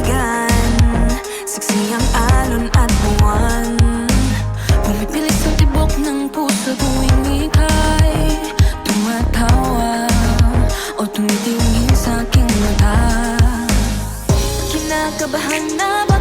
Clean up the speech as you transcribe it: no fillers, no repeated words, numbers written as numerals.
kaibigan. Saksi ang alon at buwan, pumipilit sa tibok ng puso tuwing ika'y tumatawa o tumitingin sa aking mata. Kinakabahan na ba